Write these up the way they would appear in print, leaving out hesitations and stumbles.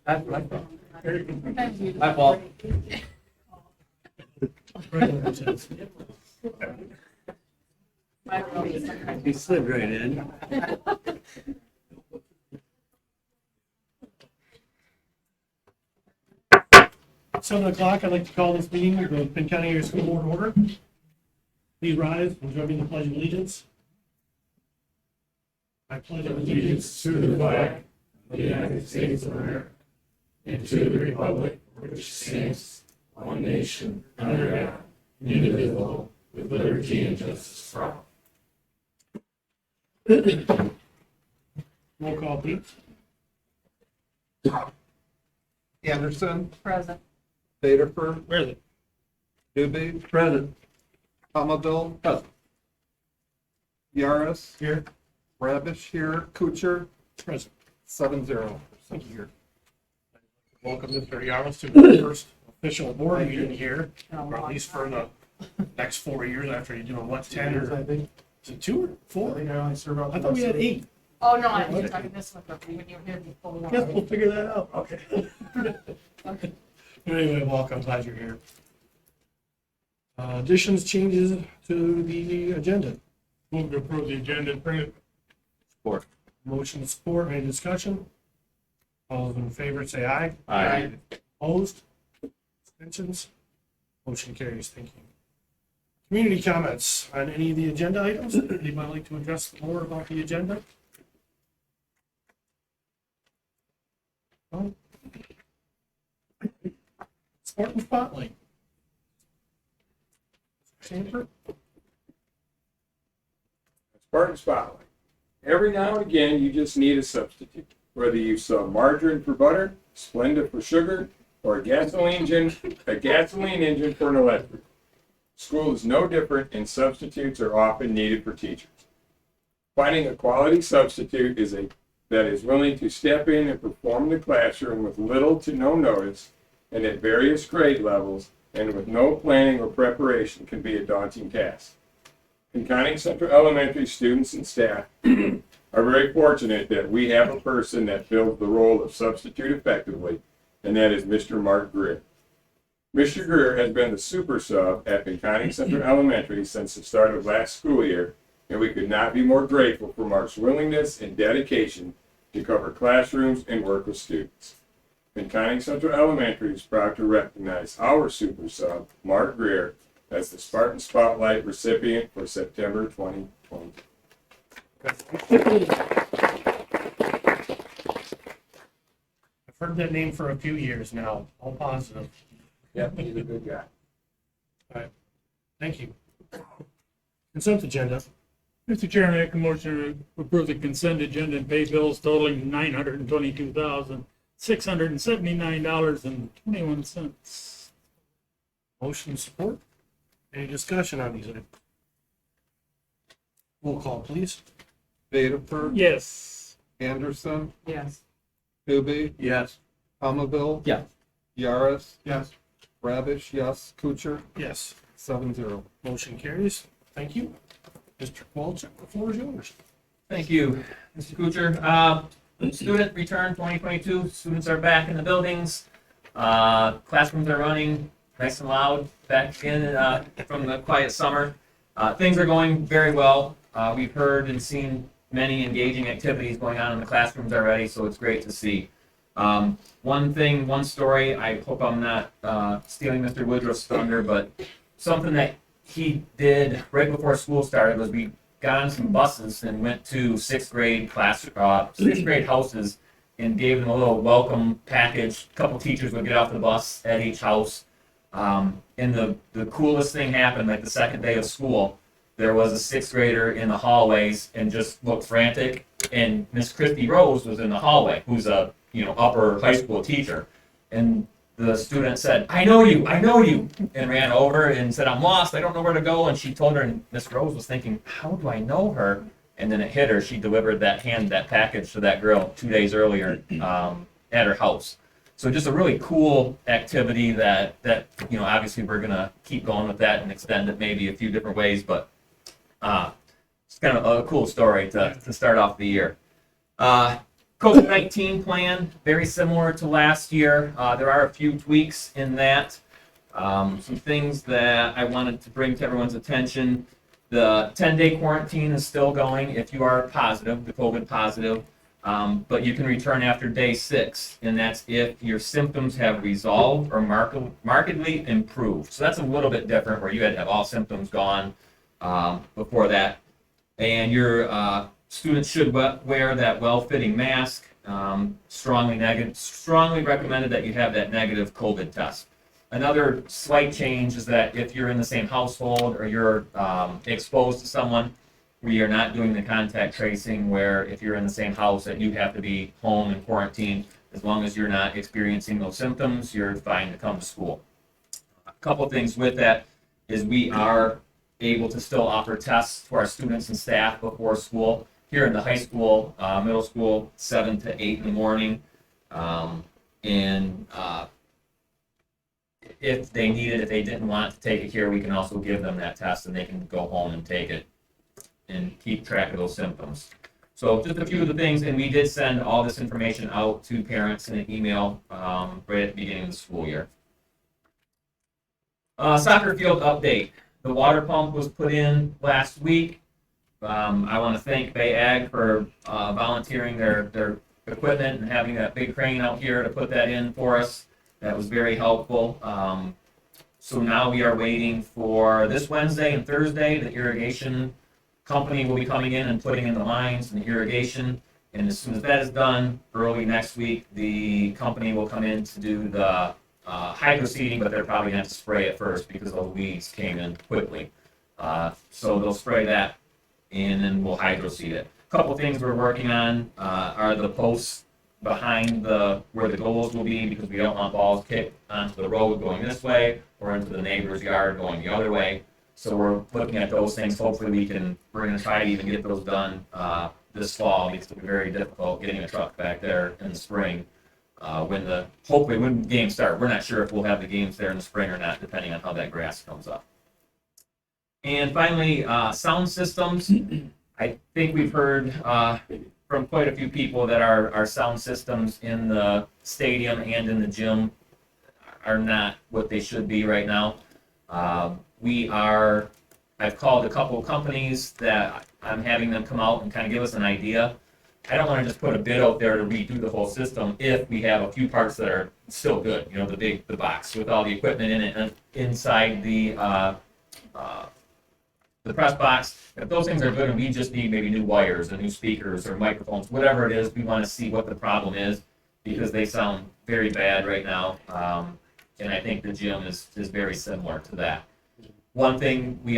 That's my fault. My fault. He slid right in. 7 o'clock, I'd like to call this meeting of the Pinconning Area School Board order. Please rise and join me in the Pledge of Allegiance. I pledge allegiance to the flag of the United States of America and to the republic which stands one nation under God, indivisible, with liberty and justice for all. Roll call, please. Anderson, Present. Vaderford, Present. Doobie, Present. Palmaville, Present. Yaris, Here. Rabish here, Kuchar, Present. 7-0. Thank you. Welcome Mr. Yaros to the first official board meeting here, or at least for the next 4 years after you do what, 10 or, I think. is it 2 or 4? I think I only served out. I thought we had 8. Oh, no, I was talking this one, but when you were here before. Guess we'll figure that out. Okay. Anyway, welcome, glad you're here. Additions, changes to the agenda. Move to approve the agenda, bring it. Support. Motion to support, any discussion? All those in favor say aye. Aye. Opposed? Abstentions? Motion carries, thank you. Community comments on any of the agenda items? Anybody like to address the board about the agenda? No? Spartan Spotlight. Sanford? Spartan Spotlight. Every now and again, you just need a substitute. Whether you sell margarine for butter, Splenda for sugar, or a gasoline engine for an electric. School is no different, and substitutes are often needed for teachers. Finding a quality substitute that is willing to step in and perform in the classroom with little to no notice and at various grade levels and with no planning or preparation can be a daunting task. Pinconning Central Elementary students and staff are very fortunate that we have a person that fills the role of substitute effectively, and that is Mr. Mark Greer. Mr. Greer has been the super sub at Pinconning Central Elementary since the start of last school year, and we could not be more grateful for Mark's willingness and dedication to cover classrooms and work with students. Pinconning Central Elementary is proud to recognize our super sub, Mark Greer, as the Spartan Spotlight recipient for September 2020. I've heard that name for a few years now, all positive. Yep, he's a good guy. All right, thank you. Consent agenda. Mr. Chairman, I make a motion to approve the consent agenda and pay bills totaling $922,679.21. Motion support. Any discussion on these items? Roll call, please. Vaderford, Yes. Anderson, Yes. Doobie, Yes. Palmaville, Yes. Yaris, Yes. Rabish, yes, Kuchar, Yes. 7-0. Motion carries. Thank you. Mr. Kowalczyk, the floor is yours. Thank you, Mr. Kuchar. Student return 2022. Students are back in the buildings. Classrooms are running nice and loud back in from the quiet summer. Things are going very well. We've heard and seen many engaging activities going on in the classrooms already, so it's great to see. One story, I hope I'm not stealing Mr. Woodruff's thunder, but something that he did right before school started was we got on some buses and went to sixth grade houses and gave them a little welcome package. A couple teachers would get off the bus at each house. And the coolest thing happened, like the second day of school, there was a sixth grader in the hallways and just looked frantic. And Miss Christy Rose was in the hallway, who's a upper high school teacher. And the student said, I know you, and ran over and said, I'm lost, I don't know where to go. And she told her, and Miss Rose was thinking, how do I know her? And then it hit her. She delivered that package to that girl 2 days earlier at her house. So just a really cool activity that obviously we're gonna keep going with that and extend it maybe a few different ways, but it's kind of a cool story to start off the year. COVID-19 plan, very similar to last year. There are a few tweaks in that. Some things that I wanted to bring to everyone's attention. The 10-day quarantine is still going if you are positive, the COVID positive, but you can return after day 6, and that's if your symptoms have resolved or markedly improved. So that's a little bit different, where you had to have all symptoms gone before that. And your students should wear that well-fitting mask. Strongly recommended that you have that negative COVID test. Another slight change is that if you're in the same household or you're exposed to someone, we are not doing the contact tracing where if you're in the same house that you have to be home and quarantined. As long as you're not experiencing those symptoms, you're fine to come to school. A couple things with that is we are able to still offer tests to our students and staff before school. Here in the high school, middle school, 7 to 8 in the morning. If they need it, if they didn't want to take it here, we can also give them that test and they can go home and take it and keep track of those symptoms. So just a few of the things, and we did send all this information out to parents in an email right at the beginning of the school year. Soccer field update. The water pump was put in last week. I want to thank Bay Ag for volunteering their equipment and having that big crane out here to put that in for us. That was very helpful. So now we are waiting for this Wednesday and Thursday. The irrigation company will be coming in and putting in the lines and the irrigation. And as soon as that is done, early next week, the company will come in to do the hydro seeding, but they're probably going to have to spray it first because the weeds came in quickly. So they'll spray that and then we'll hydro seed it. A couple things we're working on are the posts behind where the goals will be, because we don't want balls kicked onto the road going this way or into the neighbor's yard going the other way. So we're looking at those things. Hopefully we're going to try to even get those done this fall, because it'll be very difficult getting a truck back there in the spring hopefully when games start. We're not sure if we'll have the games there in the spring or not, depending on how that grass comes up. And finally, sound systems. I think we've heard from quite a few people that our sound systems in the stadium and in the gym are not what they should be right now. I've called a couple of companies that I'm having them come out and kind of give us an idea. I don't want to just put a bid out there to redo the whole system if we have a few parts that are still good. You know, the box with all the equipment in it and inside the press box. If those things are good and we just need maybe new wires and new speakers or microphones, whatever it is, we want to see what the problem is, because they sound very bad right now. And I think the gym is very similar to that. One thing we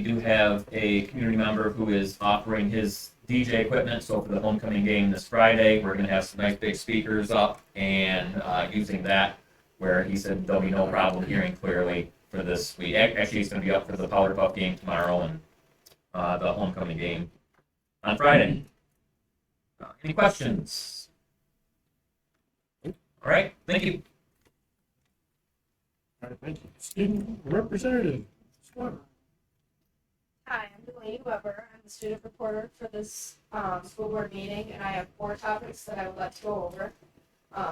do have a community member who is offering his DJ equipment. So for the homecoming game this Friday, we're going to have some nice big speakers up and using that, where he said there'll be no problem hearing clearly for this week. Actually, he's going to be up for the Powder Puff game tomorrow and the homecoming game on Friday. Any questions? All right, thank you. All right, thank you. Student representative. Hi, I'm Delaney Weber. I'm the student reporter for this school board meeting, and I have 4 topics that I would like to go over.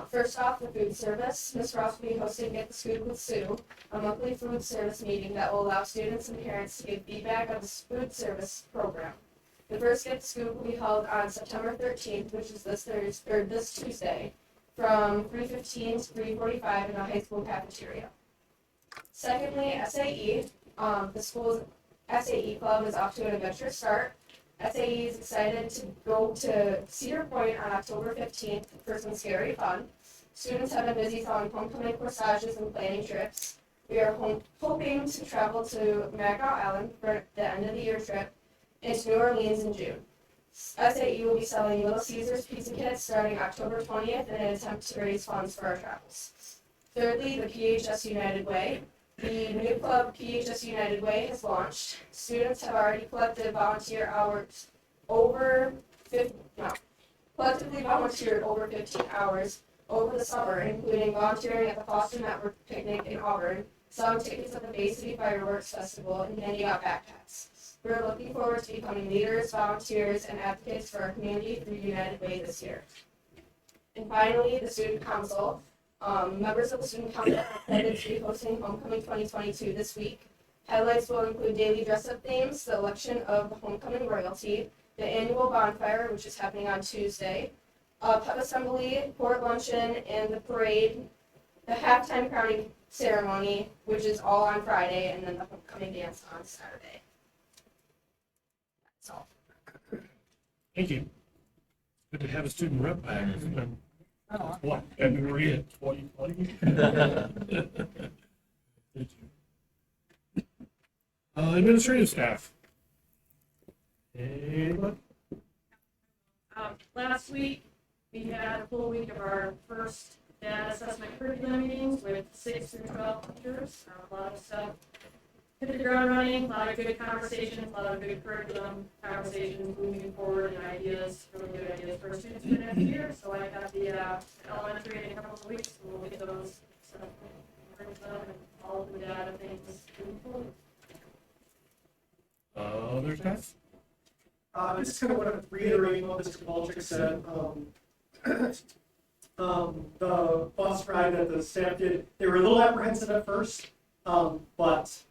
First off, the food service. Ms. Ross will be hosting Get the Scoop with Sue, a monthly food service meeting that will allow students and parents to give feedback on the food service program. The first Get the Scoop will be held on September 13th, which is this Tuesday, from 3:15 to 3:45 in the high school cafeteria. Secondly, SAE. The school's SAE club is off to an adventurous start. SAE is excited to go to Cedar Point on October 15th for some scary fun. Students have been busy following homecoming corsages and planning trips. We are hoping to travel to Mackinac Island for the end of the year trip and to New Orleans in June. SAE will be selling Little Caesars pizza kits starting October 20th in an attempt to raise funds for our travels. Thirdly, the PHS United Way. The new club, PHS United Way, has launched. Students have already collected volunteer hours collectively volunteered over 15 hours over the summer, including volunteering at the Foster Network picnic in Auburn, selling tickets at the Bay City Fireworks Festival, and handing out backpacks. We're looking forward to becoming leaders, volunteers, and advocates for our community through United Way this year. And finally, the student council. Members of the student council are excited to be hosting Homecoming 2022 this week. Highlights will include daily dress-up themes, the election of the homecoming royalty, the annual bonfire, which is happening on Tuesday, pep assembly, port luncheon, and the parade, the halftime crowning ceremony, which is all on Friday, and then the homecoming dance on Saturday. That's all. Thank you. Good to have a student rep back. It's been, what, February of 2020? Thank you. Administrative staff. Anybody? Last week, we had a full week of our first data assessment curriculum meetings with 6 through 12 teachers. A lot of stuff hit the ground running, a lot of good conversations, a lot of good curriculum conversations moving forward and ideas, really good ideas for students for next year. So I got the elementary in a couple of weeks, and we'll get those set up and all of the data things moving forward. Other staff? I just kind of want to reiterate what Mr. Baldrick said. The bus ride that the staff did, they were a little apprehensive at first, but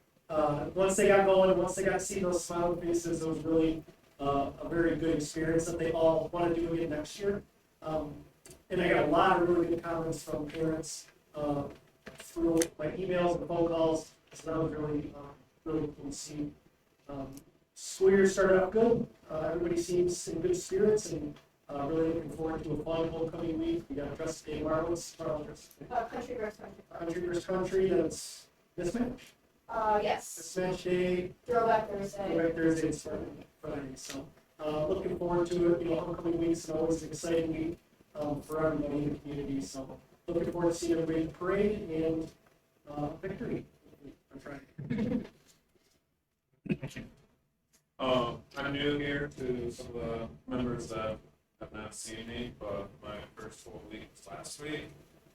once they got going and once they got to see those smiling faces, it was really a very good experience that they all want to do again next year. And I got a lot of really good comments from parents through my emails and phone calls, so that was really cool to see. School year started out good. Everybody seems in good spirits and really looking forward to a fun homecoming week. We got Dress Day Marvelous, Country versus country. Country versus Country, that's mismatch. Yes. Mismatch Day, Throwback Thursday. Throwback Thursday, and Friday. So looking forward to it. You know, homecoming week's always an exciting week for everybody in the community. So looking forward to seeing everybody in the parade and victory on Friday. Thank you. I'm new here to some of the members that have not seen me, but my first full week was last week,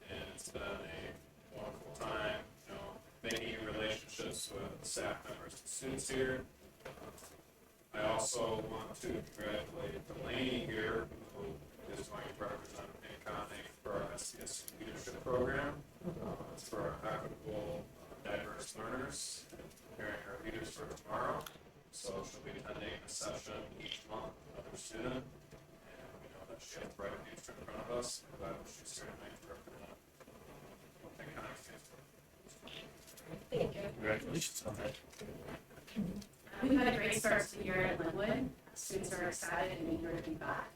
and it's been a wonderful time, you know, making relationships with staff members and students here. I also want to congratulate Delaney here, who is going to represent Pinconning for our SCS leadership program. It's for our equitable, diverse learners, and preparing our leaders for tomorrow. So she'll be attending a session each month with another student, and we know that she has bright future in front of us, and that she's here tonight to represent Pinconning stands for. Thank you. Congratulations on that. We've had a great start to the year at Linwood. Students are excited and eager to be back.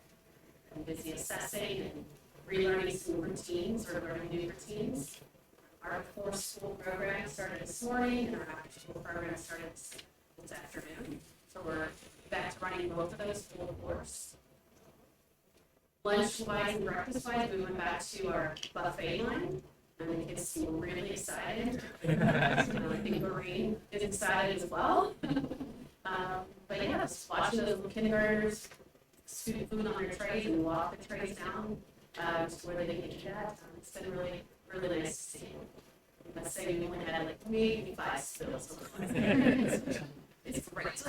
I'm busy assessing and relearning some routines or learning new routines. Our before school program started this morning and our after school program started this afternoon. So we're back to running both of those full course. Lunch-wise and breakfast-wise, we went back to our buffet line. And the kids seem really excited. I think Maureen is excited as well. But yeah, just watching those little kindergartners scoot food on their trays and walk the trays down to where they can eat at. It's been really, really nice to see. Let's say we only had like maybe 5 spills. It's great.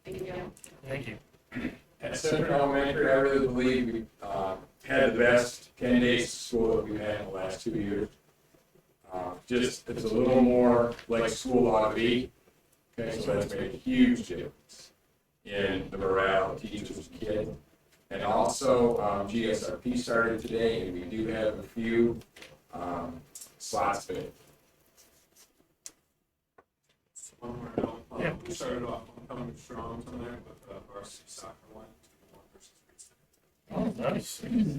Thank you. Thank you. At Central Elementary, I really believe we had the best 10 days of school that we've had in the last 2 years. Just, it's a little more like school ought to be. Okay, so that's made a huge difference in the morale of teachers and kids. And also, GSRP started today, and we do have a few slots filled. One more note, we started off coming strong tonight with varsity soccer one versus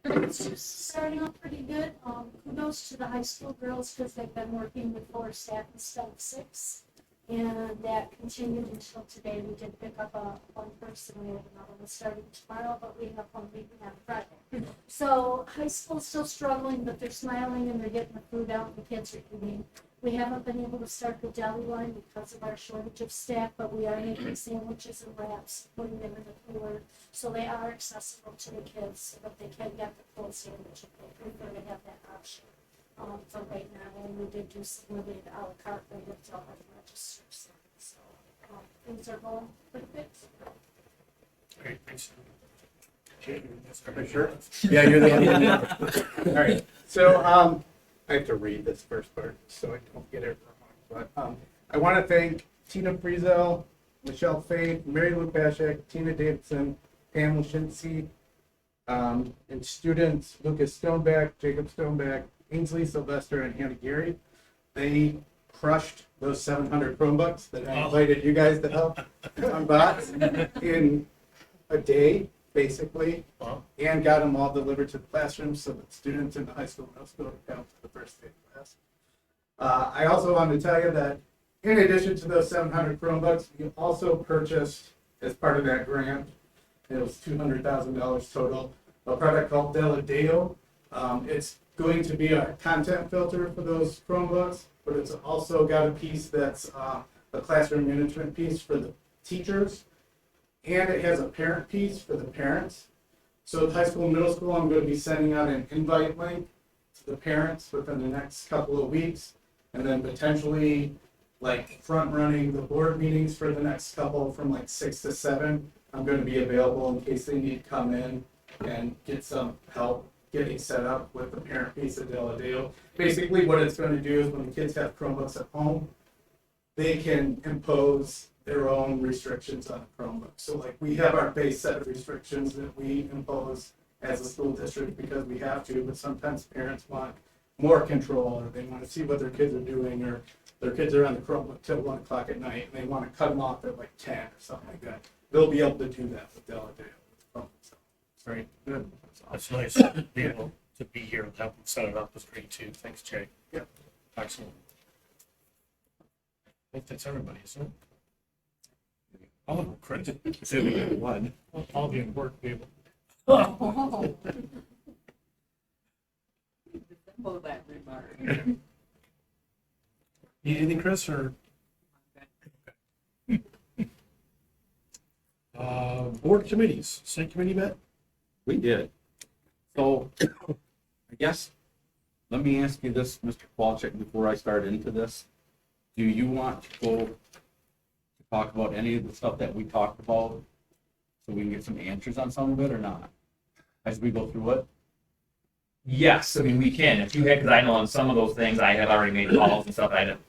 It's just starting off pretty good. Kudos to the high school girls because they've been working with 4 staff instead of 6. And that continued until today. We did pick up one person. We have another one starting tomorrow, but we have one leaving on Friday. So high school's still struggling, but they're smiling and they're getting the food out and the kids are eating. We haven't been able to start the deli line because of our shortage of staff, but we are making sandwiches and wraps, putting them in the cooler, so they are accessible to the kids, so that they can get the full sandwich if they prefer to have that option. For right now, and we did do some limited a la carte later to help them register. So things are going pretty good. Great, thanks. Sure. Yeah, you're the engineer. All right. So I have to read this first part so I don't get it wrong. But I want to thank Tina Friesel, Michelle Faith, Mary Lou Pashek, Tina Davidson, Pam Lashinsky, and students Lucas Stoneback, Jacob Stoneback, Ainsley Sylvester, and Hannah Gary. They crushed those 700 Chromebooks that I invited you guys to help unbox in a day, basically, and got them all delivered to the classrooms so that students in the high school and middle school could come to the first day of class. I also want to tell you that in addition to those 700 Chromebooks, we also purchased, as part of that grant, it was $200,000 total, a product called Deladeo. It's going to be a content filter for those Chromebooks, but it's also got a piece that's a classroom management piece for the teachers, and it has a parent piece for the parents. So at high school and middle school, I'm going to be sending out an invite link to the parents within the next couple of weeks, and then potentially like front running the board meetings for the next couple from like 6 to 7. I'm going to be available in case they need to come in and get some help getting set up with the parent piece of Deladeo. Basically what it's going to do is when the kids have Chromebooks at home, they can impose their own restrictions on the Chromebook. So like we have our base set of restrictions that we impose as a school district because we have to, but sometimes parents want more control, or they want to see what their kids are doing, or their kids are on the Chromebook till 1 o'clock at night and they want to cut them off at like 10 or something like that. They'll be able to do that with Deladeo. So, Very good. That's nice to be able to be here and help them set it up. Was great too. Thanks, Jay. Yep. Excellent. I think that's everybody, isn't it? All of them, correct? Say we get one. All the important people. Need anything, Chris, or? Board committees, state committee met? We did. So, I guess, let me ask you this, Mr. Kowalczyk, before I start into this. Do you want to go to talk about any of the stuff that we talked about so we can get some answers on some of it or not? As we go through it? Yes, I mean, we can, if you had, because I know on some of those things, I have already made calls and stuff, I didn't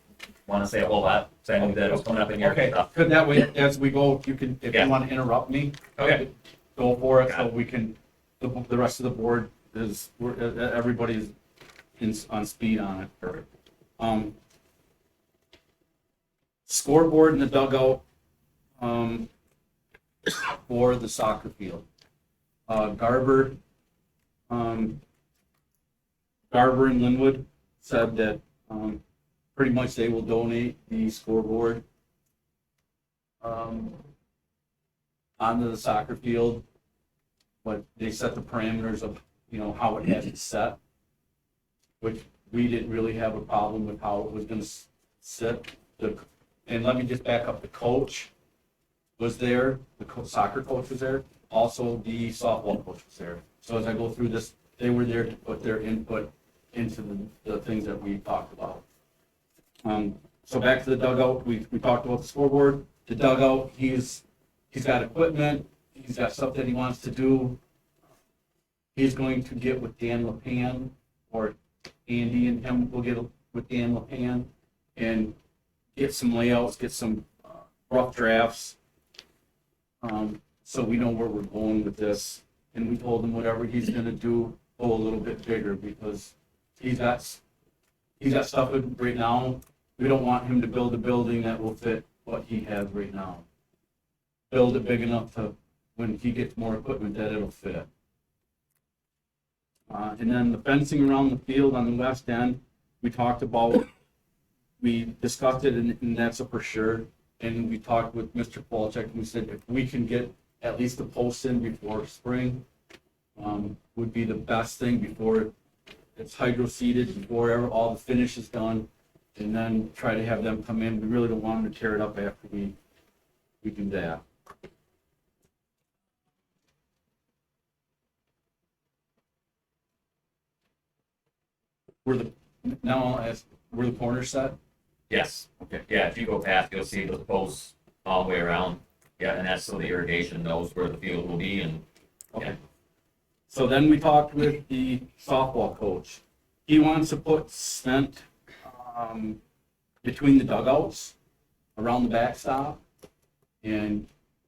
want to say a whole lot, so I knew that it was coming up in your Okay, stuff. because that way, as we go, you can, if Yeah. you want to interrupt me, Okay. go for it, Got so it. we can, the rest of the board is, everybody's on speed on it. Perfect. Scoreboard in the dugout, for the soccer field. Garber and Linwood said that, pretty much they will donate the scoreboard, onto the soccer field, but they set the parameters of, how it has to set, which we didn't really have a problem with how it was gonna sit. And let me just back up, the coach was there, the soccer coach was there, also the softball coach was there. So as I go through this, they were there to put their input into the things that we talked about. So back to the dugout, we talked about the scoreboard, the dugout, he's got equipment, he's got stuff that he wants to do. He's going to get with Dan LePan, or Andy and him will get with Dan LePan and get some layouts, get some rough drafts, so we know where we're going with this. And we told him whatever he's gonna do, go a little bit bigger, because he's got stuff right now. We don't want him to build a building that will fit what he has right now. Build it big enough to, when he gets more equipment, that it'll fit. And then the fencing around the field on the west end, we talked about, we discussed it, and that's a for sure. And we talked with Mr. Kowalczyk, and we said if we can get at least the posts in before spring, would be the best thing before it's hydro seeded, before all the finish is done, and then try to have them come in. We really don't want them to tear it up after we do that. Were the corners set? Yes. Okay. Yeah, if you go past, you'll see those posts all the way around. Yeah, and that's so the irrigation knows where the field will be and, Okay. So then we talked with the softball coach. He wants to put cement, between the dugouts, around the backstop. And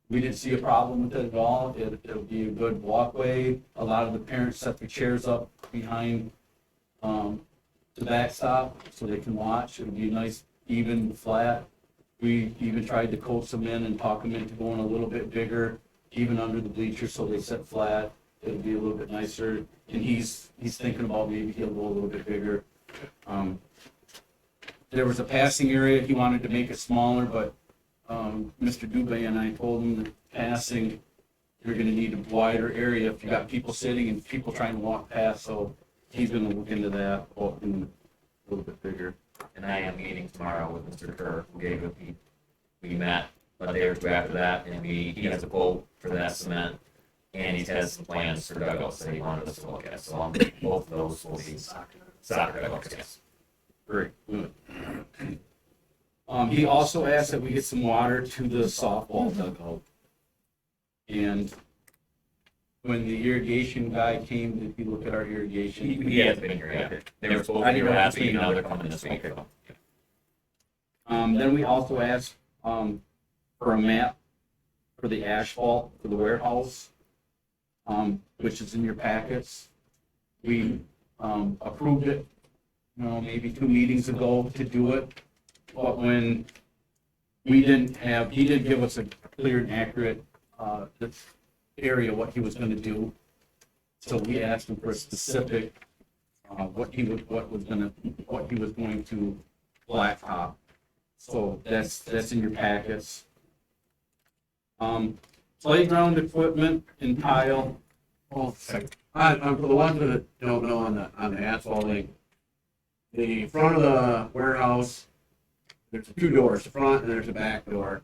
we didn't see a problem with it at all. It'll be a good walkway. A lot of the parents set their chairs up behind, the backstop so they can watch. It'll be nice, even, flat. We even tried to coax them in and talk them into going a little bit bigger, even under the bleachers, so they sit flat. It'll be a little bit nicer. And he's thinking about maybe he'll go a little bit bigger. There was a passing area. He wanted to make it smaller, but Mr. Dubé and I told him that passing, you're gonna need a wider area if you got people sitting and people trying to walk past, so he's gonna look into that, open a little bit bigger. and I am meeting tomorrow with Mr. Kerr, who gave it, we met a day or two after that, and he has a quote for that cement, and he has some plans for dugouts that he wanted us to look at, so both of those will be soccer dugouts, yes. Great, good. He also asked that we get some water to the softball dugout. And when the irrigation guy came, did he look at our irrigation? He has been here, yeah. They were supposed to be here last week, now they're coming this week. Then we also asked, for a map for the asphalt for the warehouse, which is in your packets. We, approved it, maybe 2 meetings ago to do it. But when he didn't give us a clear and accurate, area, what he was gonna do. So we asked him for a specific, what he was going to blacktop. So that's in your packets. Playground equipment and tile. Well, for the ones that don't know on the asphalting, the front of the warehouse, there's 2 doors, the front and there's a back door.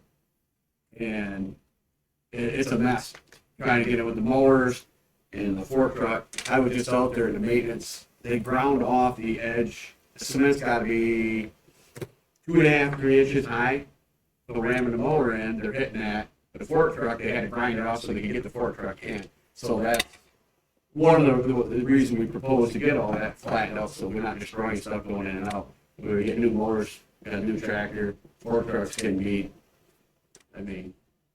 And it's a mess trying to get it with the mowers and the fork truck. I was just out there in the maintenance. They ground off the edge. The cement's got to be 2.5, 3 inches high. So ramming the mower in, they're hitting that. The fork truck, they had to grind it off so they could get the fork truck in. So that's one of the reasons we proposed to get all that flattened out, so we're not destroying stuff going in and out. We were getting new mowers, got a new tractor, fork trucks can be, I mean,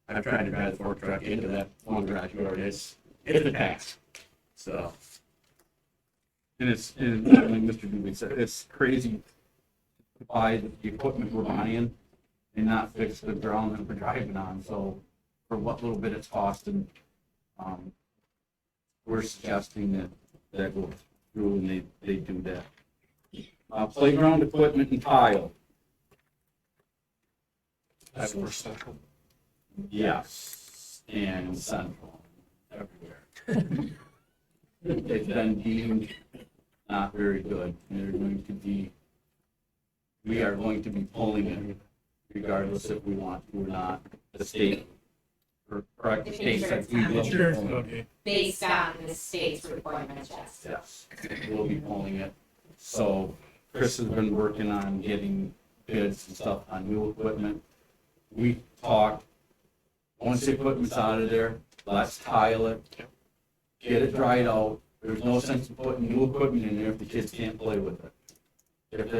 I've tried to drive the fork truck into that one garage door. It's a task. So. And like Mr. Dubé said, it's crazy to buy the equipment we're buying and not fix the ground that we're driving on. So for what little bit it's costing, we're suggesting that goes through and they do that. Playground equipment and tile. That's for central. Yes, and central, everywhere. It's been deemed not very good. We are going to be pulling it regardless if we want to or not. The state, or correct, the state said we will be pulling it. Based on the state's requirements, yes. Yes, we'll be pulling it. So Chris has been working on getting bids and stuff on new equipment. We talked, once the equipment's out of there, let's tile it, get it dried out. There's no sense in putting new equipment in there if the kids can't play with it. If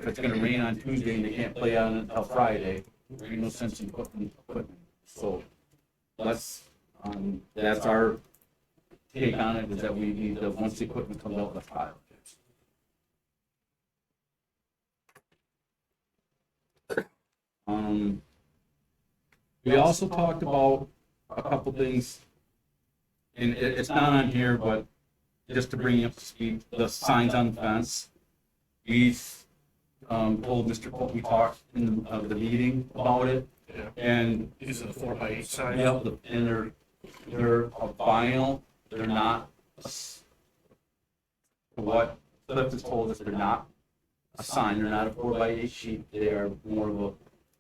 it's gonna rain on Tuesday and they can't play on it until Friday, there's no sense in putting equipment. So that's our take on it, is that we need to, once the equipment comes out, let's tile it. We also talked about a couple things, and it's not on here, but just to bring you up to speed, the signs on the fence. We've told Mr. Polk, we talked in the meeting about it, Yeah. and These are the 4x8 signs. yeah, and they're a vinyl. They're not what Cliff has told us. They're not a sign. They're not a 4x8 sheet. They are more of a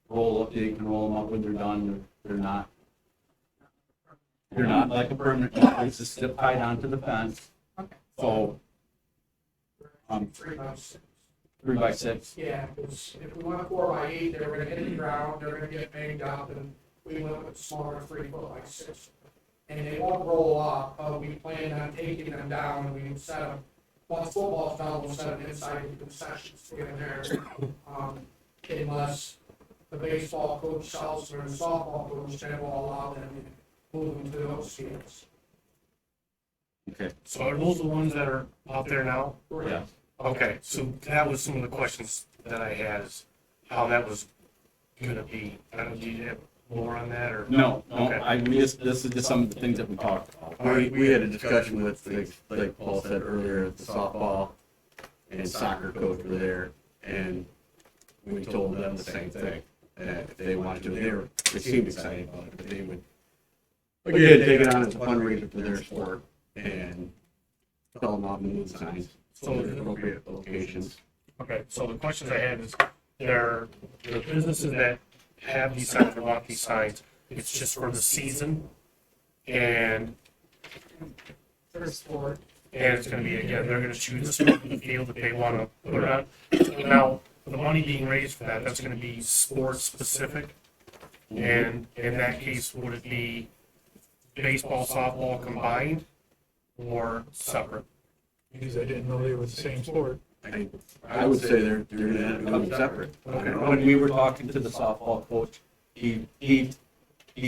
roll up. You can roll them up when they're done. They're not like a permanent. It's just still tied onto the fence. So 3x6. 3x6. Yeah, because if we want a 4x8, they're gonna hit the ground, they're gonna get banged up, and we went with smaller 3-foot-by-6. And they won't roll up, but we plan on taking them down, we set them, once football's done, we'll set them inside the concessions to get in there. Unless the baseball coach sells or the softball coach, then we'll allow them to move them to those fields. Okay. So are those the ones that are out there now? Yeah. Okay, so that was some of the questions that I had, is how that was gonna be. I don't, do you have more on that, or? No, Okay. this is just some of the things that we talked about. We had a discussion with, like Paul said earlier, the softball and soccer coach were there, and we told them the same thing. That if they wanted to, they seemed excited about it, but they would, again, take it on as a fundraiser for their sport and sell them off and move the signs to the appropriate locations. Okay, so the questions I had is, there the businesses that have these signs or want these signs, it's just for the season, and For sport. and it's gonna be, again, they're gonna choose a spot in the field that they wanna put it on. Now, the money being raised for that, that's gonna be sports specific, and in that case, would it be baseball, softball combined, or separate? Because I didn't know they were the same sport. I would say they're gonna have to become separate. Okay. When we were talking to the softball coach, he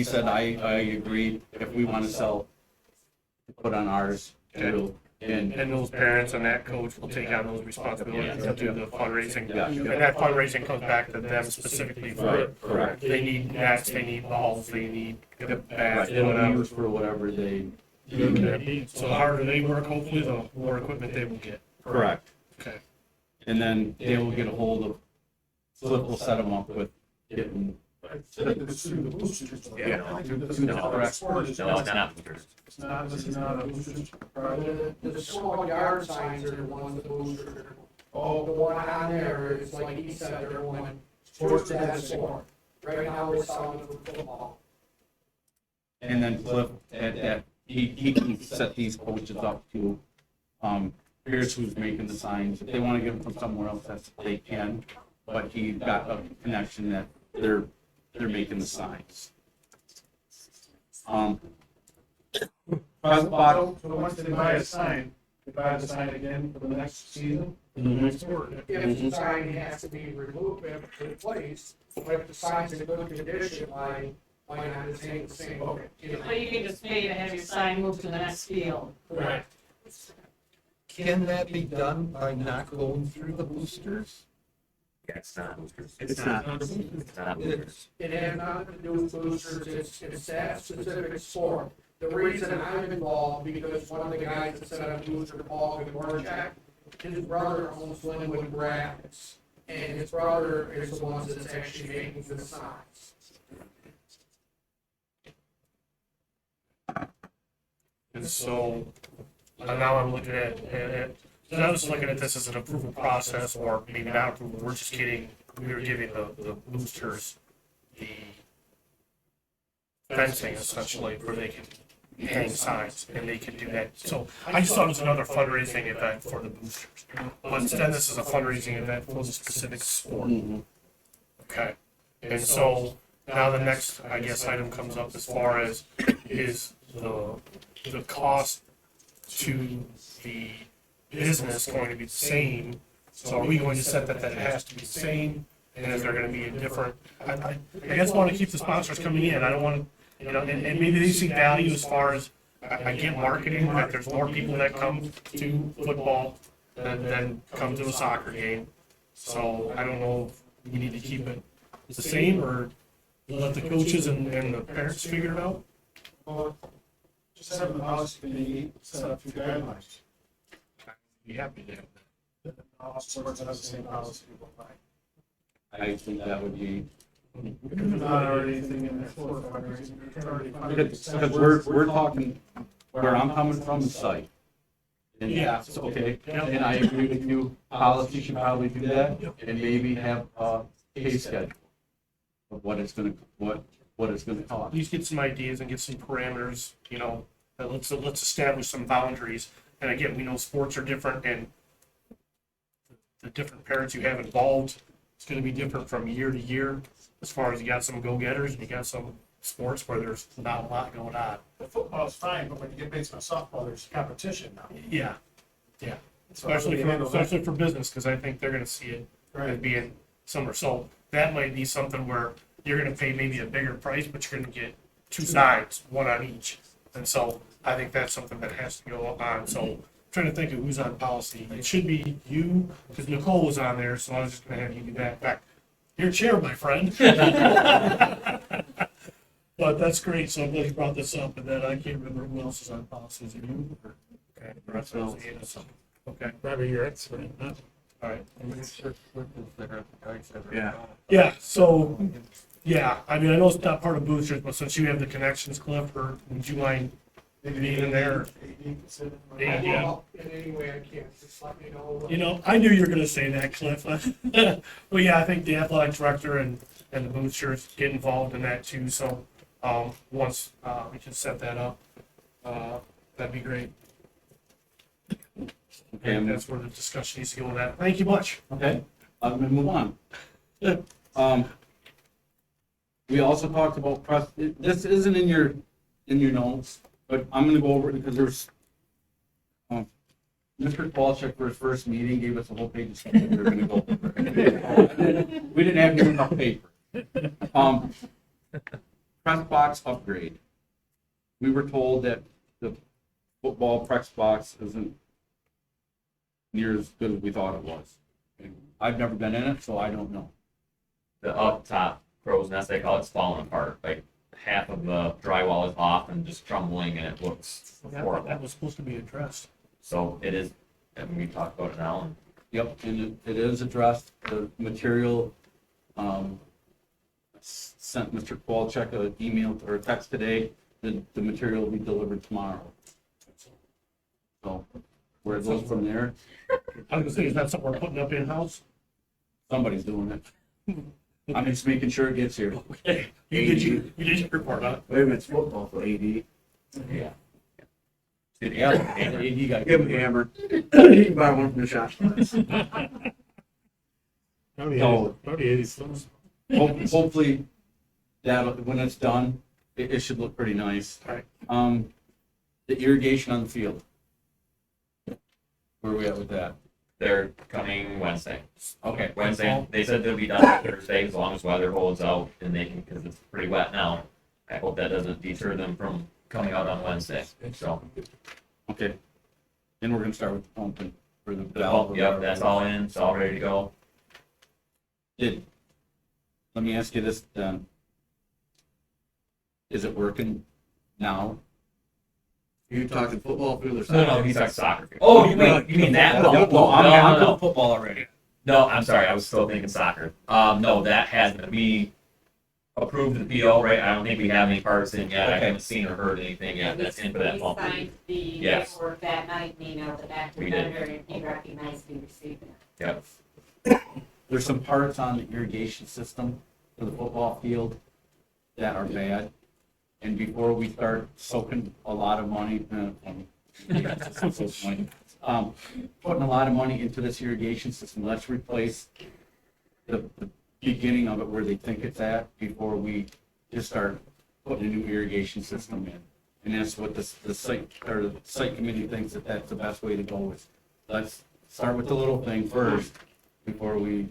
said, I agreed, if we want to sell, put on ours, too. And And those parents and that coach will take on those responsibilities to do the fundraising. Yeah. And that fundraising comes back to them specifically for, Right, correct. they need nets, they need balls, they need the bats, it'll be whatever. used for whatever they. Okay. So the harder they work, hopefully, the more equipment they will get. Correct. Okay. And then they will get a hold of, Flip will set them up with getting. Yeah. No, it's not. It's not, this is not a boosters. The small yard signs are the ones that boosters. Oh, the one on there is like he said, they're one sports and sport. Right now, we're selling for football. And then Cliff, at that, he can set these coaches up to, here's who's making the signs. If they want to get them from somewhere else, that's, they can. But he got a connection that they're making the signs. Bottom. So once they buy a sign, they buy the sign again for the next season? Next sport. If the sign has to be removed and replaced, if the sign's in good condition, why not just hang the same? But you can just pay to have your sign moved to the next field. Right. Can that be done by not going through the boosters? Yeah, it's not boosters. It's not. It's not boosters. It has nothing to do with boosters, it's that specific sport. The reason I'm involved, because one of the guys that set up booster, Paul Gorchak, his brother owns Linwood Graphics, and his brother is the one that's actually making the signs. And so, now I'm looking at, so I was looking at this as an approval process, or maybe not approval, we're just getting, we were giving the boosters the fencing essentially, where they can hang signs, and they can do that. So I just thought it was another fundraising event for the boosters. But instead, this is a fundraising event for the specific sport. Okay, and so now the next, I guess, item comes up as far as is the cost to the business going to be the same? So are we going to set that it has to be the same, and is there going to be a different? I just want to keep the sponsors coming in. I don't want to, you know, and maybe they see value as far as I get marketing, that there's more people that come to football than come to a soccer game. So I don't know if we need to keep it the same, or let the coaches and the parents figure it out. Just have the policy committee set up 2 guidelines. Be happy to have that. All sports have the same policy. I think that would be, There's not already anything in there for fundraising. It's already funded. because we're talking, where I'm coming from, the site. And yeah, it's okay, and I agree with you, policy should probably do that, and maybe have a pay schedule of what it's gonna At cost. least get some ideas and get some parameters, you know, let's establish some boundaries. And again, we know sports are different, and the different parents you have involved, it's gonna be different from year to year. As far as you got some go-getters and you got some sports where there's not a lot going on. The football's fine, but when you get baseball, softball, there's competition now. Yeah, So how do we handle that? especially for business, because I think they're gonna see it as being summer. So that might be something where you're gonna pay maybe a bigger price, but you're gonna get two sides, one on each. And so I think that's something that has to go on. So I'm trying to think of who's on policy. It should be you, because Nicole was on there, so I was just gonna have you do that. In fact, your chair, my friend. But that's great. So I'm glad you brought this up, and then I can't remember who else is on policy. Is it you? Okay, Russ, okay, Probably your expert, huh? all right. Yeah. Yeah, so, yeah, I mean, I know it's not part of boosters, but since you have the connections, Cliff, or would you mind being in there? Yeah. Well, in any way I can, just let me know. You know, I knew you were gonna say that, Cliff. But yeah, I think the athletic director and the boosters get involved in that too, so, once, we can set that up, that'd be great. Okay, And that's where the discussion needs to go with that. Thank you much. okay, I'm gonna move on. We also talked about this isn't in your notes, but I'm gonna go over it because there's, Mr. Kowalczyk for his first meeting gave us a whole page of stuff that we were gonna go over. We didn't have near enough paper. Press box upgrade. We were told that the football press box isn't near as good as we thought it was. I've never been in it, so I don't know. The up top crow's nest, they call it's falling apart. Like half of the drywall is off and just crumbling, and it looks horrible. That was supposed to be addressed. So it is, and we talked about it now. And Yep, and it is addressed, the material, sent Mr. Kowalczyk an email or a text today, the material will be delivered tomorrow. So, where it goes from there, I was gonna say, is that something we're putting up in-house? somebody's doing it. I'm just making sure it gets here. Okay, you did your report on it. Wait a minute, it's football for AD. yeah. Yeah, the AD guy. Give him a hammer. You can buy one from the shop. Probably 80 cents. Hopefully, that, when it's done, it should look pretty nice. Right. The irrigation on the field. Where are we at with that? They're coming Wednesday. Okay. Wednesday, they said they'll be done by Thursday as long as weather holds out and they can, because it's pretty wet now. I hope that doesn't deter them from coming out on Wednesday. So, Okay. Then we're gonna start with the pumping for the the valve. pump, yep, that's all in, it's all ready to go. Let me ask you this then. Is it working now? You talking football field or No, soccer? no, he's like soccer field. Oh, you mean that? No, I'm doing football already. No, I'm sorry, I was still thinking soccer. No, that hasn't. We approved the PO, right? I don't think we have any parts in yet. I Okay. haven't seen or heard anything yet that's in for that pump. We signed the Yes. paperwork that night, and emailed it back to We the did. vendor, and he recognized we received it. Yep. There's some parts on the irrigation system for the football field that are bad. And before we start soaking a lot of money, putting a lot of money into this irrigation system, let's replace the beginning of it where they think it's at before we just start putting a new irrigation system in. And that's what the site, or the site committee thinks that that's the best way to go is, let's start with the little thing first before we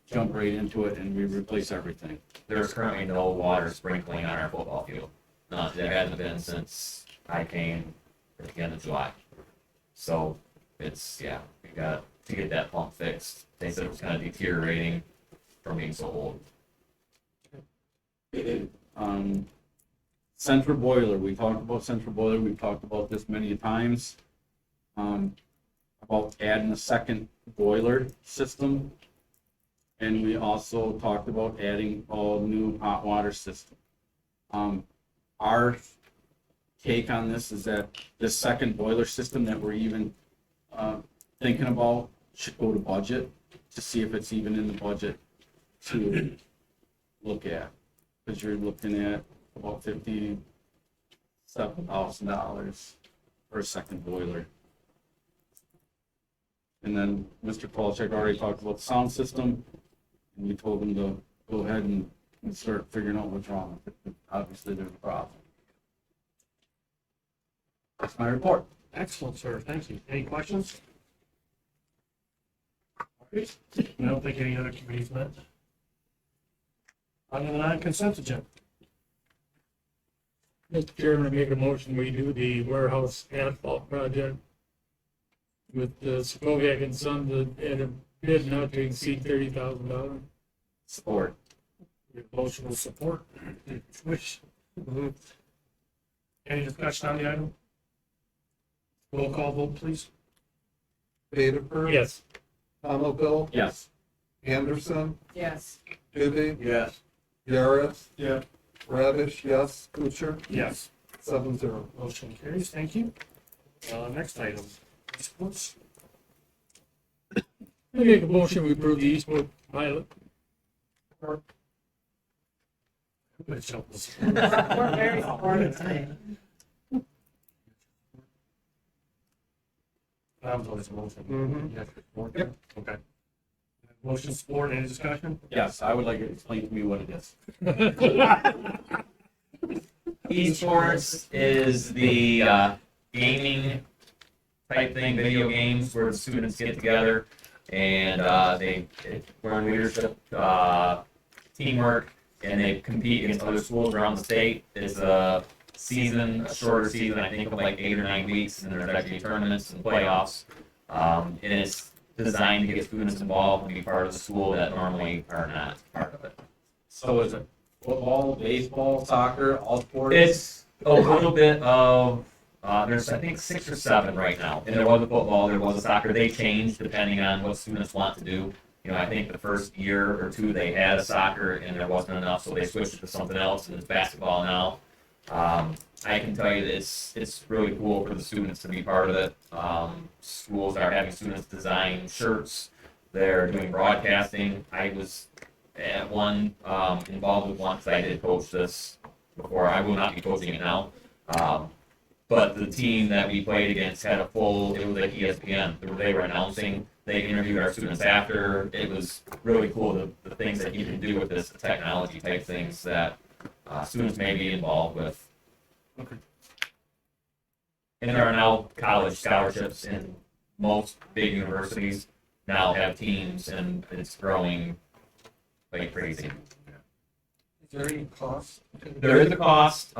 jump right into it and we replace everything. There's currently no water sprinkling on our football field. There hasn't been since I came at the end of July. So it's, yeah, we got to get that pump fixed. They said it was kind of deteriorating from being so old. Central boiler, we talked about central boiler, we've talked about this many times. About adding a second boiler system. And we also talked about adding all new hot water system. Our take on this is that this second boiler system that we're even thinking about should go to budget to see if it's even in the budget to look at. Because you're looking at about $57,000 for a second boiler. And then Mr. Kowalczyk already talked about the sound system, and we told him to go ahead and and start figuring out what's wrong with it. Obviously, there's a problem. That's my report. Excellent, sir. Thank you. Any questions? I don't think any other committees met. On the non-consent agenda. Mr. Chairman, I make a motion, we do the warehouse asphalt project with Sokoviak and Sons at a bid not to exceed $30,000. Support. We have motion with support. Which? Any discussion on the item? Roll call vote, please. Vederford? Yes. Palmville? Yes. Anderson? Yes. Tooby? Yes. Yaris? Yeah. Ravish, yes. Kuchar? Yes. 7-0. Motion carries. Thank you. Next item. Sports. I make a motion, we approve the Eastwood pilot. Good job. We're very supportive tonight. That was always a motion. Mhm. Yes, support? Yep. Okay. Motion support, any discussion? Yes, I would like you to explain to me what it is. Esports is the gaming type thing, video games where the students get together and they learn leadership, teamwork, and they compete against other schools around the state. It's a season, a shorter season, I think of like 8 or 9 weeks, and there's actually tournaments and playoffs. And it's designed to get students involved and be part of the school that normally are not part of it. So is it football, baseball, soccer, all sports? It's a little bit of, there's I think 6 or 7 right now. And there was a football, there was a soccer. They changed depending on what students want to do. You know, I think the first year or two they had a soccer and there wasn't enough, so they switched it to something else, and it's basketball now. I can tell you that it's really cool for the students to be part of it. Schools are having students design shirts. They're doing broadcasting. I was at one involved with one because I did coach this before. I will not be coaching it now. But the team that we played against had a full, it was like ESPN. They were announcing. They interviewed our students after. It was really cool, the things that you can do with this, the technology type things that students may be involved with. Okay. And there are now college scholarships in most big universities now have teams, and it's growing like crazy. Is there any cost? There is a cost.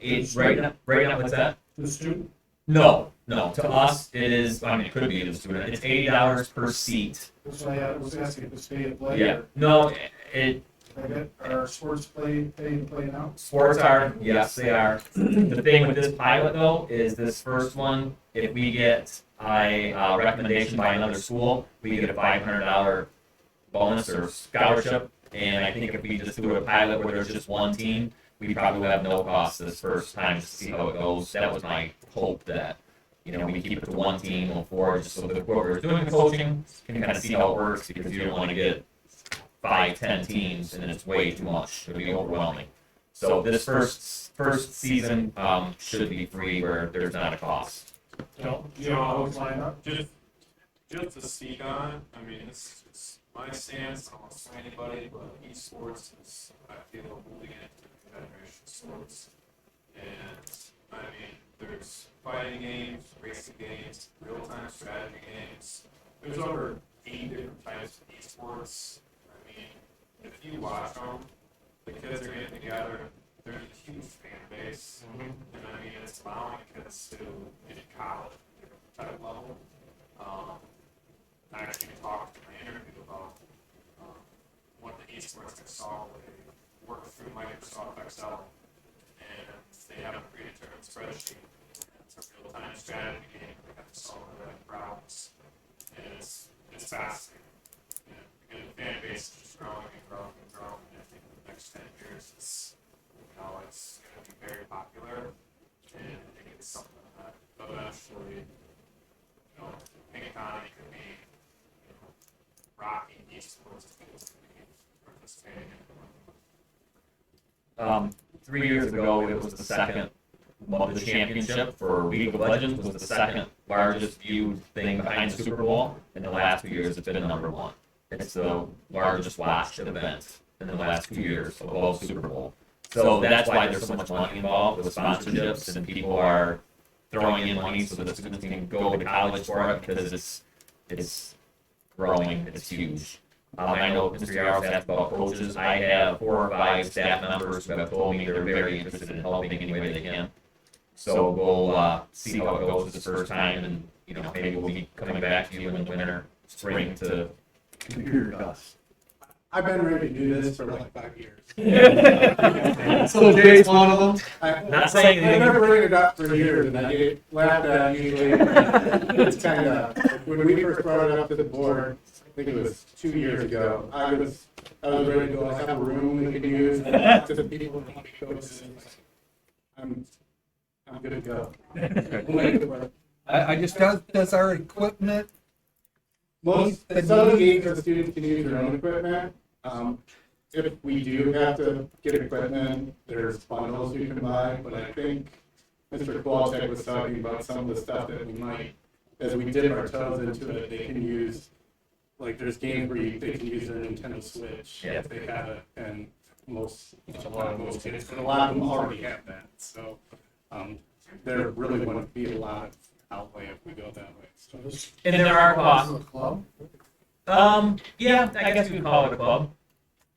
It's right now, what's that? The student? No. To us, it is, I mean, it could be to the student. It's $80 per seat. That's why I was asking if it's pay to play. Yeah. No, it, Are sports pay to play now? sports are, yes, they are. The thing with this pilot, though, is this first one, if we get a recommendation by another school, we get a $500 bonus or scholarship. And I think if we just do a pilot where there's just one team, we probably will have no cost this first time just to see how it goes. That was my hope, that, you know, we keep it to one team going forward, just so that whoever's doing the coaching can kind of see how it works, because you don't want to get 5-10 teams and it's way too much. It'll be overwhelming. So this first season should be free, where there's not a cost. You don't always line up? Just to speak on it, I mean, it's my stance, almost anybody, but esports is, I feel, moving into confederation sports. And, I mean, there's fighting games, racing games, real-time strategy games. There's over 8 different types of esports. I mean, if you watch them, the kids are getting together, there's a huge fan base. And I mean, it's allowing kids to, in college, type level, I actually talked in my interview about what the esports I saw, where they work through Microsoft Excel, and they have a predetermined spreadsheet. It's a real-time strategy game. They have to solve the right problems, and it's fascinating. And the fan base is just growing and growing and growing. And I think in the next 10 years, it's going to be very popular, and I think it's something that eventually, Pinconning could be, rocking esports to be participating in. 3 years ago, it was the second, the championship for League of Legends was the second largest viewed thing behind the Super Bowl. In the last 2 years, it's been number 1. It's the largest watched event in the last 2 years, above Super Bowl. So that's why there's so much money involved with sponsorships, and people are throwing in money so that the students can go to college for it because it's growing, it's huge. I know Mr. Yarrow asked about coaches. I have 4 or 5 staff members who have told me they're very interested in helping any way they can. So we'll see how it goes this first time, and maybe we'll be coming back to you in the winter, spring to Computer dust. I've been ready to do this for like 5 years. So Jay's one of them. Not saying I anything. never bring it up for years, and I get laughed at usually. It's kind of, when we first brought it up to the board, I think it was 2 years ago, I was ready to go, I have a room we could use, to the people who want to go to. I'm good to go. I just, does our equipment, Some of the games the students can use their own equipment. If we do have to get equipment, there's bundles you can buy, but I think Mr. Kowalczyk was talking about some of the stuff that we might, as we dip our toes into it, they can use, like there's games where they can use their Nintendo Switch if they have it, and most kids, but a lot of them already have that, so there really wouldn't be a lot of outlay if we go that way. So And there are costs. Yeah, I guess we would call it a club.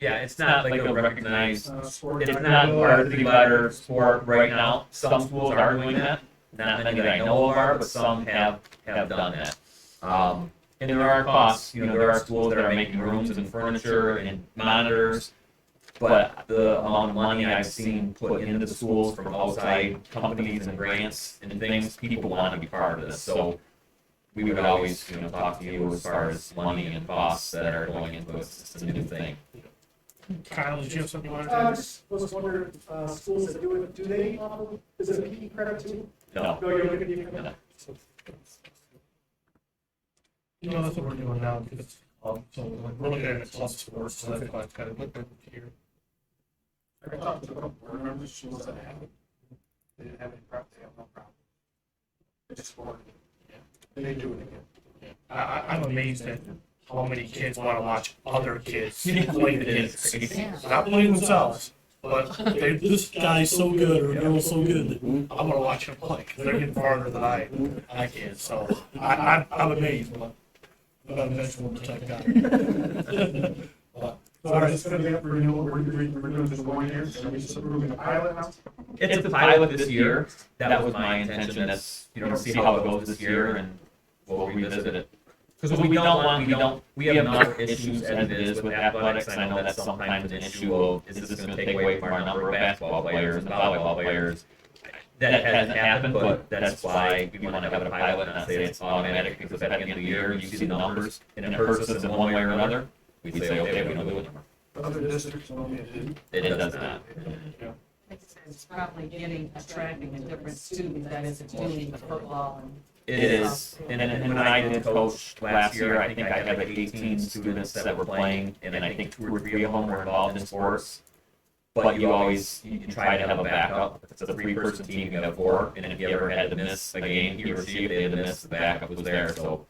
Yeah, it's not like a recognized, it's not varsity letter sport right now. Some schools are doing that. Not many that I know of are, but some have done that. And there are costs. There are schools that are making rooms and furniture and monitors. But the amount of money I've seen put into the schools from outside companies and grants and things, people want to be part of this. So we would always, talk to you as far as money and costs that are going into this. It's a new thing. Kyle, did you have something you wanted to I add? just was wondering, schools that do it, do they, is it a PE credit too? No. No, you don't get PE credit? No. That's what we're doing now, because, so we're looking at it plus sports, so that's why it's kind of looked at here. I talked to a couple board members, schools that have it. They didn't have any problem, they have no problem. They just wanted it. And they do it again. I'm amazed at how many kids want to watch other kids play the kids. Not playing themselves, but this guy's so good or girl's so good, I'm going to watch him play, because they're getting farther than I can. So I'm amazed, but I'm eventually the type guy. But, So is this going to be up for renewal? We're doing just 1 year? Are we just approving a pilot now? It's a pilot this year. That was my intention. That's, to see how it goes this year, and we'll revisit it. Because we have enough issues as it is with athletics. I know that's sometimes an issue of, is this going to take away from our number of basketball players and volleyball players? That hasn't happened, but that's why we want to have it a pilot and not say it's automatic, because at the end of the year, you see the numbers, and it hurts us in one way or another. We say, okay, we don't do it anymore. Other districts don't get it. It does not. It's probably attracting a different student that isn't doing the football and. It is, and when I did coach last year, I think I had like 18 students that were playing, and I think 2 or 3 of them were involved in sports. But you try to have a backup. If it's a 3-person team, you have 4, and if you ever had to miss a game, he or she, if they had to miss, the backup was there, so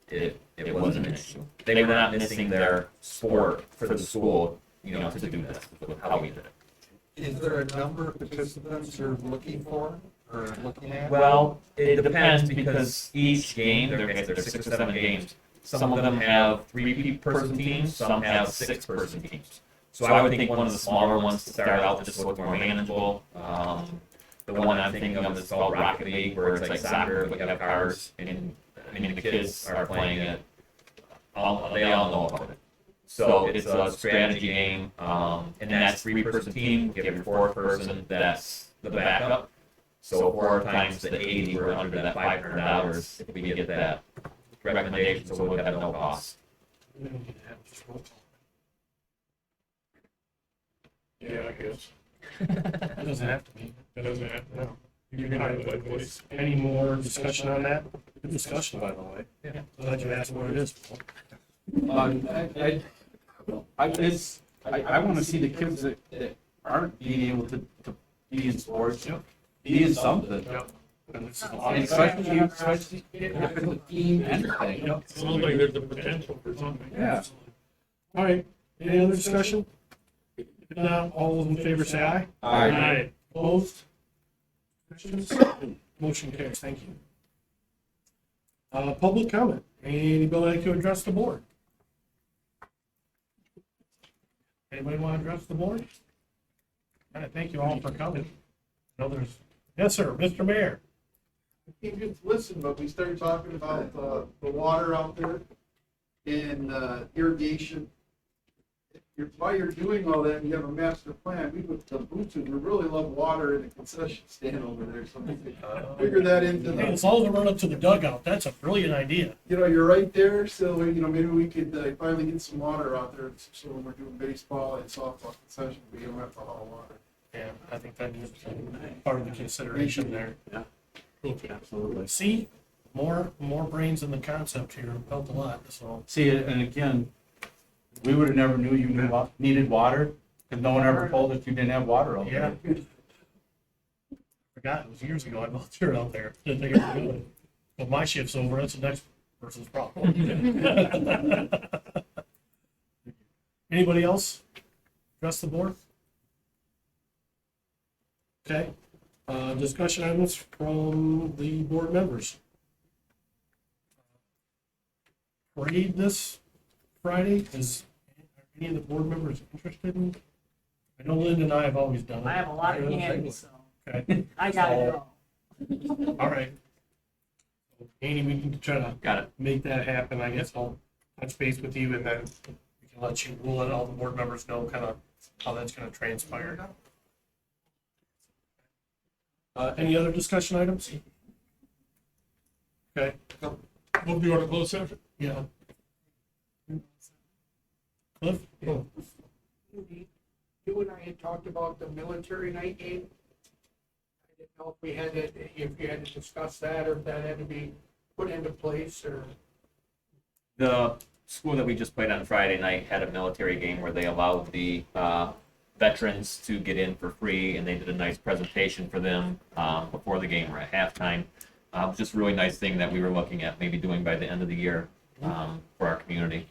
it wasn't an issue. They were not missing their sport for the school, to do this, with how we did it. is there a number of participants you're looking for or looking at? Well, it depends, because each game, there's 6 or 7 games. Some of them have 3-person teams, some have 6-person teams. So I would think one of the smaller ones to start out just look more manageable. The one I'm thinking of is called Rocket League, where it's like soccer, but you have cars, and the kids are playing it. They all know about it. So it's a strategy game, and that's 3-person team. You have your 4th person, that's the backup. So 4 times the 80, we're under that $500 if we get that recommendation, so we'll have no cost. Yeah, I guess. It doesn't have to be. It doesn't have to. No. You can have a voice. Any more discussion on that? Good discussion, by the way. Yeah. Glad you asked what it is. I want to see the kids that aren't being able to be in sports, be in something. And this is a And lot of especially if it's a team anything. It sounds like there's the potential for something. Yeah. All right. Any other discussion? If not, all those in favor say aye. Aye. Opposed? Questions? Motion carries, thank you. Public comment. Anybody like to address the board? Anybody want to address the board? All right, thank you all for coming. I know there's, yes, sir, Mr. Mayor. You can listen, but we started talking about the water out there and irrigation. While you're doing all that, and you have a master plan. We with the boosters, we really love water in the concession stand over there. So we could figure that into Hey, the. as long as we run up to the dugout, that's a brilliant idea. You know, you're right there, so maybe we could finally get some water out there. So when we're doing baseball and softball concession, we don't have to haul water. Yeah, I think that is part of the consideration there. Yeah. Thank you. Absolutely. See, more brains in the concept here, helped a lot, so. See, and again, we would have never knew you needed water, because no one ever told us you didn't have water out Yeah. there. Forgot, it was years ago, I volunteered out there, didn't think I was doing it. But my shift's over, that's the next person's problem. Anybody else? Address the board? Okay, discussion items from the board members. Parade this Friday, is any of the board members interested in? I know Linda and I have always done it. I have a lot of candy, so Okay. I gotta go. All right. Amy, we can try to Got it. make that happen. I guess I'll touch base with you and then we can we'll let all the board members know kind of how that's gonna transpire. Any other discussion items? Okay. Move to go to closed session. Yeah. Cliff? You and I had talked about the military night game. I didn't know if you had to discuss that or if that had to be put into place or. The school that we just played on Friday night had a military game where they allowed the veterans to get in for free, and they did a nice presentation for them before the game or at halftime. Just a really nice thing that we were looking at maybe doing by the end of the year for our community.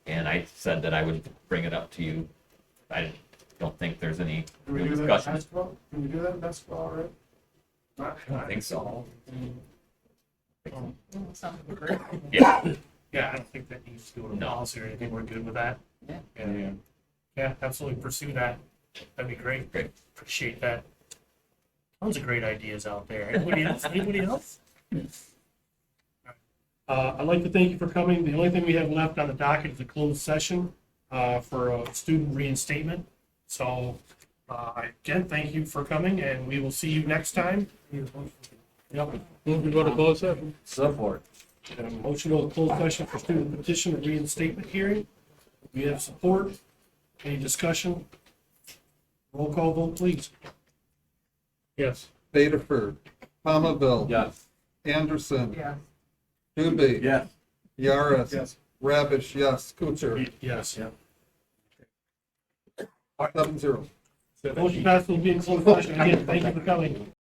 And I said that I would bring it up to you. I don't think there's any Can we real do that in discussion. basketball? Can we do that in basketball, right? I don't think so. Something great. Yeah. Yeah, I don't think that needs to go to No. policy or anything. We're good with that. Yeah. Yeah, absolutely pursue that. That'd be great. Great. Appreciate that. Tons of great ideas out there. Anybody else? Anybody else? I'd like to thank you for coming. The only thing we have left on the docket is a closed session for a student reinstatement. So again, thank you for coming, and we will see you next time. Yep. Move to go to closed session. Support. And a motion to close session for student petition and reinstatement hearing. We have support. Any discussion? Roll call vote, please. Yes. Badiford, Palmaville, Yes. Anderson, Yeah. Dubé, Yes. Yaris, Yes. Rabish, yes, Kuchar, Yes. 7-0. Motion passes will be in closed session. Again, thank you for coming.